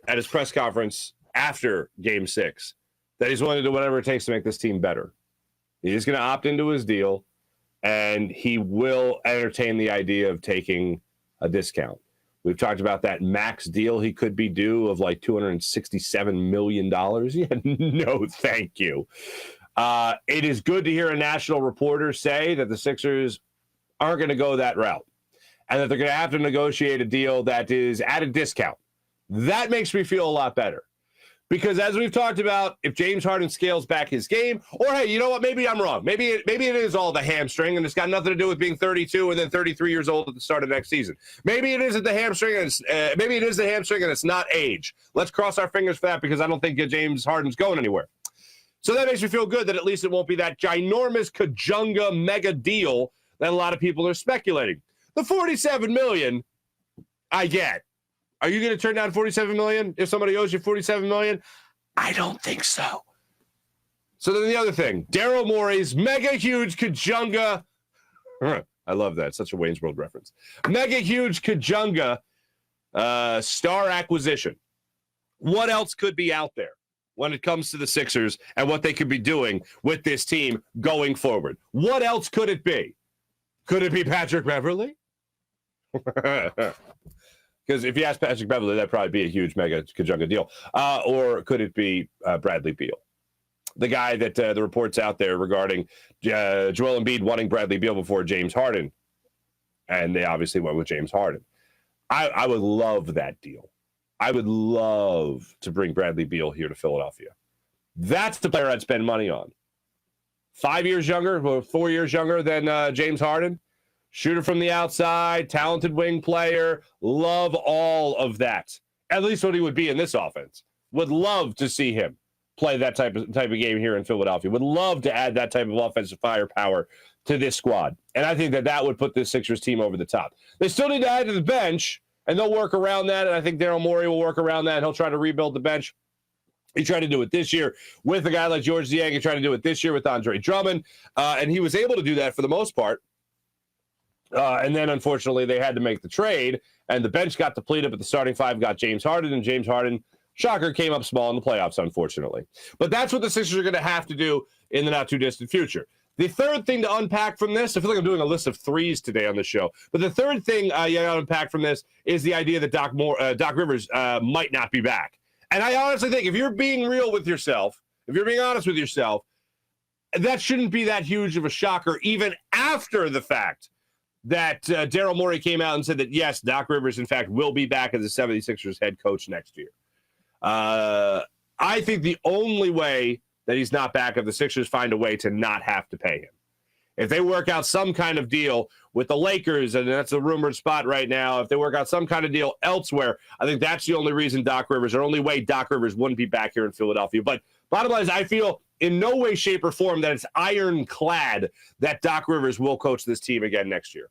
at his press conference after Game 6 that he's willing to do whatever it takes to make this team better. He's going to opt into his deal, and he will entertain the idea of taking a discount. We've talked about that max deal he could be due of like $267 million. Yeah, no, thank you. It is good to hear a national reporter say that the Sixers aren't going to go that route and that they're going to have to negotiate a deal that is at a discount. That makes me feel a lot better. Because as we've talked about, if James Harden scales back his game, or hey, you know what? Maybe I'm wrong. Maybe it is all the hamstring, and it's got nothing to do with being 32 and then 33 years old at the start of next season. Maybe it isn't the hamstring, and maybe it is the hamstring, and it's not age. Let's cross our fingers for that because I don't think James Harden's going anywhere. So that makes me feel good that at least it won't be that ginormous Kajunga mega deal that a lot of people are speculating. The $47 million, I get. Are you going to turn down $47 million if somebody owes you $47 million? I don't think so. So then the other thing, Daryl Morey's mega huge Kajunga. I love that. Such a Wayne's World reference. Mega huge Kajunga star acquisition. What else could be out there when it comes to the Sixers and what they could be doing with this team going forward? What else could it be? Could it be Patrick Beverley? Because if you ask Patrick Beverley, that'd probably be a huge mega Kajunga deal. Or could it be Bradley Beal? The guy that the reports out there regarding Joel Embiid wanting Bradley Beal before James Harden. And they obviously went with James Harden. I would love that deal. I would love to bring Bradley Beal here to Philadelphia. That's the player I'd spend money on. 5 years younger, or 4 years younger than James Harden. Shooter from the outside, talented wing player. Love all of that. At least what he would be in this offense. Would love to see him play that type of game here in Philadelphia. Would love to add that type of offensive firepower to this squad. And I think that would put this Sixers team over the top. They still need to add to the bench, and they'll work around that. And I think Daryl Morey will work around that. He'll try to rebuild the bench. He tried to do it this year with a guy like George Niang. He tried to do it this year with Andre Drummond. And he was able to do that for the most part. And then, unfortunately, they had to make the trade, and the bench got depleted, but the starting five got James Harden, and James Harden, shocker, came up small in the playoffs, unfortunately. But that's what the Sixers are going to have to do in the not-too-distant future. The third thing to unpack from this, I feel like I'm doing a list of threes today on the show, but the third thing you got to unpack from this is the idea that Doc Rivers might not be back. And I honestly think if you're being real with yourself, if you're being honest with yourself, that shouldn't be that huge of a shocker, even after the fact that Daryl Morey came out and said that, yes, Doc Rivers, in fact, will be back as the 76ers head coach next year. I think the only way that he's not back if the Sixers find a way to not have to pay him. If they work out some kind of deal with the Lakers, and that's a rumored spot right now, if they work out some kind of deal elsewhere, I think that's the only reason or only way Doc Rivers wouldn't be back here in Philadelphia. But bottom line is I feel in no way, shape, or form that it's ironclad that Doc Rivers will coach this team again next year.